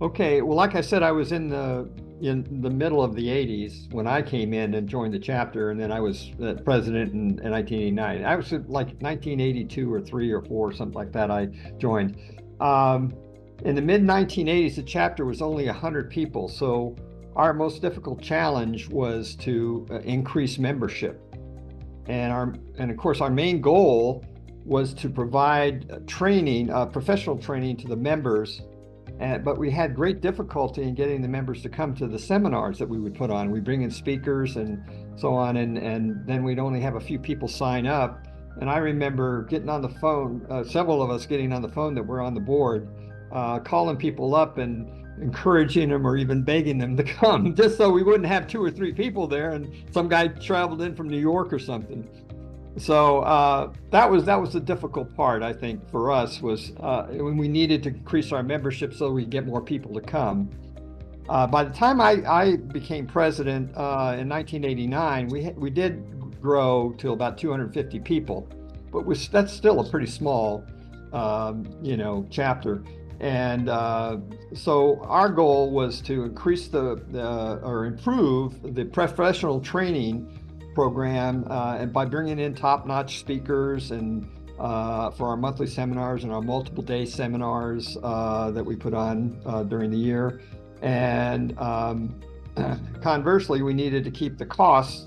Okay, well, like I said, I was in the middle of the 80s when I came in and joined the chapter, and then I was president in 1989. I was like 1982 or 3 or 4, something like that, I joined. Um, in the mid 1980s, the chapter was only 100 people, so our most difficult challenge was to increase membership. And of course, our main goal was to provide training, professional training to the members. But we had great difficulty in getting the members to come to the seminars that we would put on. We bring in speakers and so on, and then we'd only have a few people sign up. And I remember getting on the phone, several of us getting on the phone that were on the board, calling people up and encouraging them or even begging them to come, just so we wouldn't have 2 or 3 people there and some guy traveled in from New York or something. So that was the difficult part, I think, for us was when we needed to increase our membership so we get more people to come. By the time I became president in 1989, we did grow to about 250 people, but that's still a pretty small, chapter. And so our goal was to increase or improve the professional training program, and by bringing in top-notch speakers and for our monthly seminars and our multiple day seminars that we put on during the year. And conversely, we needed to keep the costs,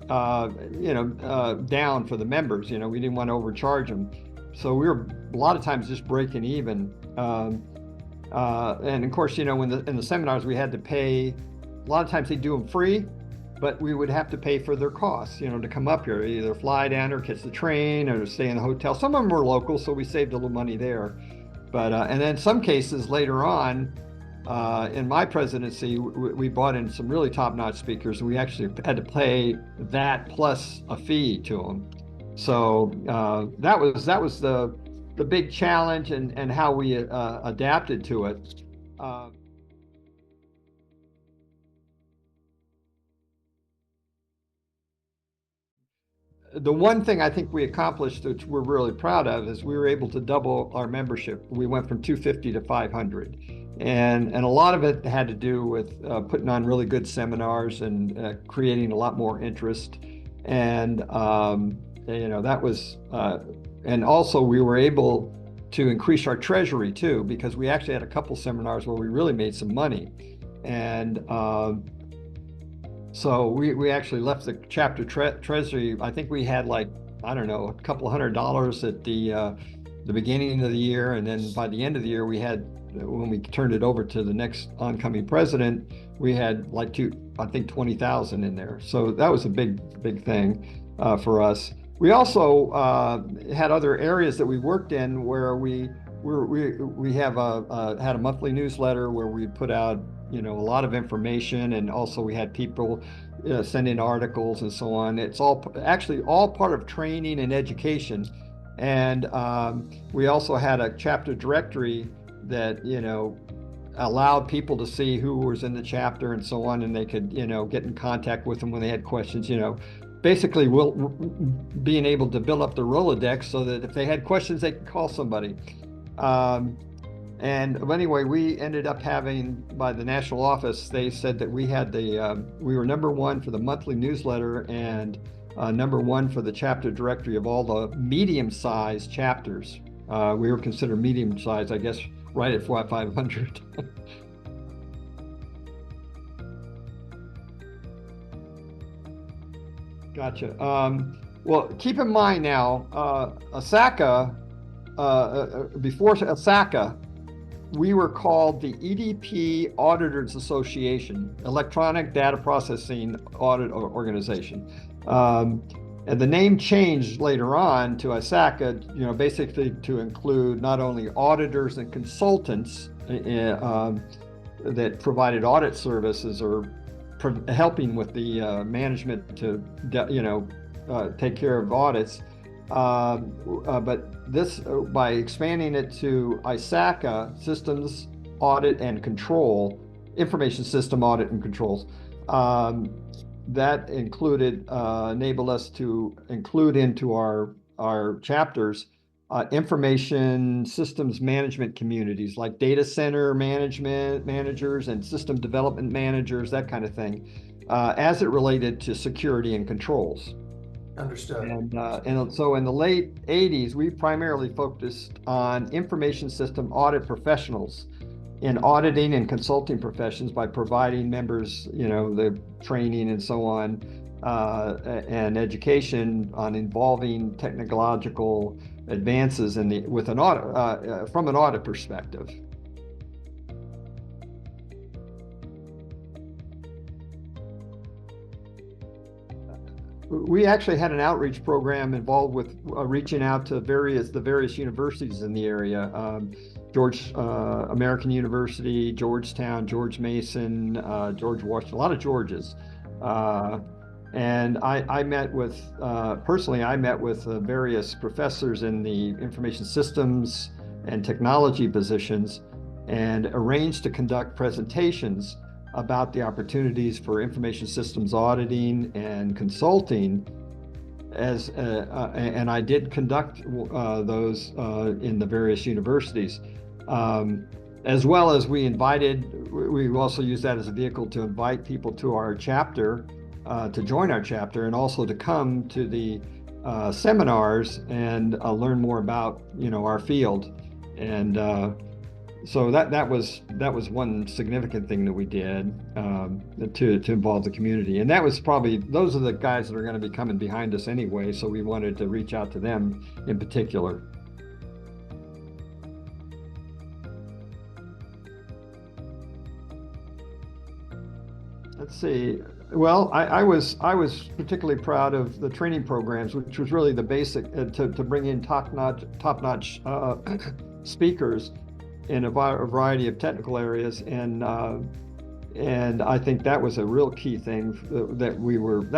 down for the members. We didn't want to overcharge them. So we were a lot of times just breaking even. And of course, in the seminars, we had to pay. A lot of times they do them free, but we would have to pay for their costs, to come up here, either fly down or catch the train or stay in the hotel. Some of them were local, so we saved a little money there. But and then some cases later on, in my presidency, we brought in some really top-notch speakers, and we actually had to pay that plus a fee to them. So that was the big challenge and how we adapted to it. Uh, the one thing I think we accomplished, which we're really proud of, is we were able to double our membership. We went from 250 to 500. And a lot of it had to do with putting on really good seminars and creating a lot more interest. And, that was, and also we were able to increase our treasury too, because we actually had a couple seminars where we really made some money. And so we actually left the chapter treasury. I think we had like, I don't know, a couple $100 at the beginning of the year, and then by the end of the year, when we turned it over to the next oncoming president, we had like I think 20,000 in there. So that was a big thing for us. We also had other areas that we worked in where we had a monthly newsletter where we put out a lot of information, and also we had people send in articles and so on. It's actually all part of training and education. And we also had a chapter directory that allowed people to see who was in the chapter and so on, and they could get in contact with them when they had questions. Basically being able to build up the Rolodex so that if they had questions, they could call somebody. And anyway, we ended up having, by the national office, they said that we were #1 for the monthly newsletter and #1 for the chapter directory of all the medium-sized chapters. We were considered medium-sized, I guess, right at 500. Gotcha. Well, keep in mind now, ISACA, before ISACA, we were called the EDP Auditors Association, Electronic Data Processing Audit Organization. And the name changed later on to ISACA, basically to include not only auditors and consultants that provided audit services or helping with the management to, take care of audits. But this, by expanding it to ISACA, Systems Audit and Control, Information System Audit and Controls, that enabled us to include into our chapters information systems management communities like data center management managers and system development managers, that kind of thing, as it related to security and controls. Understood. And so in the late 80s, we primarily focused on information system audit professionals in auditing and consulting professions by providing members, the training and so on, and education on involving technological advances with an audit from an audit perspective. We actually had an outreach program involved with reaching out to the various universities in the area. American University, Georgetown, George Mason, George Washington, a lot of Georges. And I met with, personally, I met with various professors in the information systems and technology positions and arranged to conduct presentations about the opportunities for information systems auditing and consulting and I did conduct those in the various universities. As well as we also used that as a vehicle to invite people to our chapter, to join our chapter, and also to come to the seminars and learn more about, our field. And so that was one significant thing that we did to involve the community. And that was those are the guys that are going to be coming behind us anyway. So we wanted to reach out to them in particular. Let's see. Well, I was particularly proud of the training programs, which was really the basic to bring in top-notch speakers in a variety of technical areas, and I think that was a real key thing that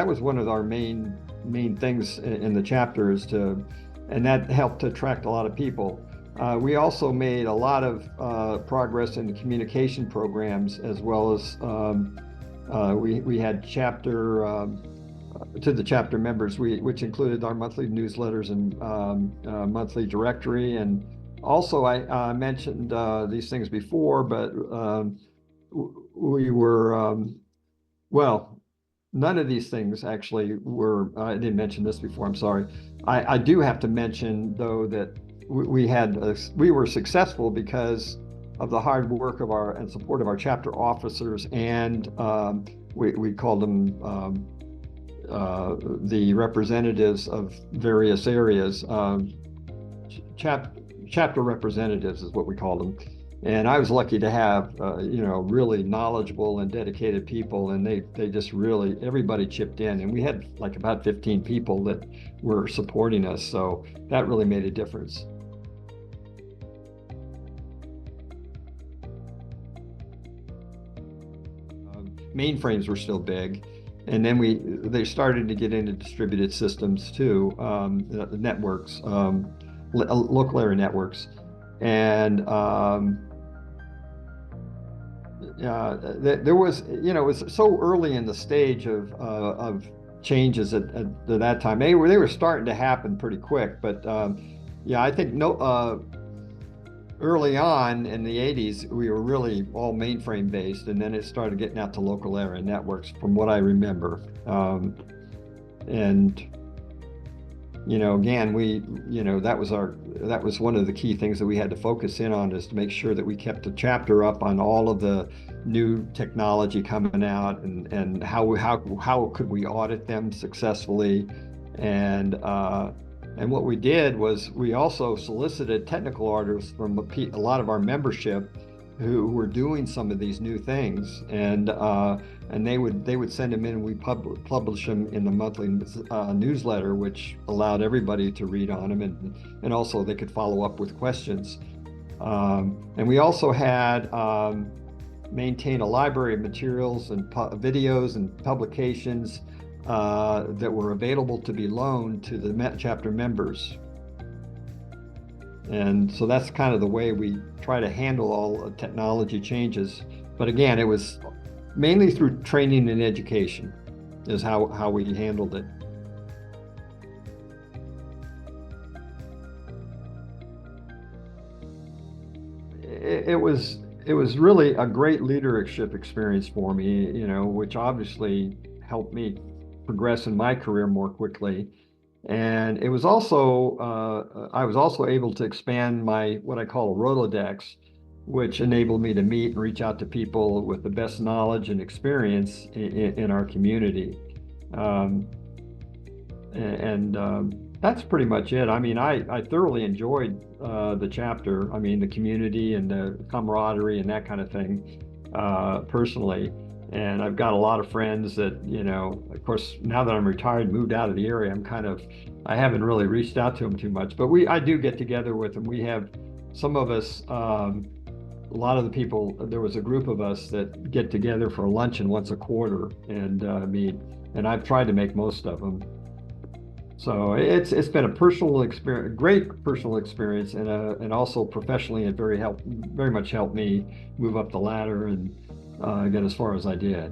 was one of our main things in the chapter and that helped to attract a lot of people. We also made a lot of progress in the communication programs, as well as we had to the chapter members, which included our monthly newsletters and monthly directory. And also, I mentioned these things before, but we were, well, none of these things actually were, I didn't mention this before, I'm sorry. I do have to mention, though, that we were successful because of the hard work and support of our chapter officers, and we called them the representatives of various areas. Chapter representatives is what we called them. And I was lucky to have, really knowledgeable and dedicated people, and they just really, everybody chipped in, and we had like about 15 people that were supporting us. So that really made a difference. Mainframes were still big, and then they started to get into distributed systems too, the networks, local area networks, and there was, it was so early in the stage of changes at that time. They were starting to happen pretty quick, but I think early on in the 80s, we were really all mainframe based, and then it started getting out to local area networks, from what I remember. And again, that was one of the key things that we had to focus in on, is to make sure that we kept the chapter up on all of the new technology coming out, and how could we audit them successfully. And what we did was we also solicited technical orders from a lot of our membership who were doing some of these new things, and they would send them in, and we publish them in the monthly newsletter, which allowed everybody to read on them, and also they could follow up with questions. And we also had maintained a library of materials and videos and publications that were available to be loaned to the chapter members. And so that's kind of the way we try to handle all technology changes. But again, it was mainly through training and education is how we handled it. it was really a great leadership experience for me, which obviously helped me progress in my career more quickly. And it was also I was also able to expand my what I call a Rolodex, which enabled me to meet and reach out to people with the best knowledge and experience in our community. Um, and that's pretty much it. I mean, I thoroughly enjoyed the chapter. I mean, the community and the camaraderie and that kind of thing, personally. And I've got a lot of friends that, of course, now that I'm retired, moved out of the area, I haven't really reached out to them too much. But I do get together with them. We have some of us, a lot of the people, there was a group of us that get together for luncheon once a quarter and meet. And I've tried to make most of them. So it's been a personal experience, great personal experience, and also professionally, it very much helped me move up the ladder and get as far as I did.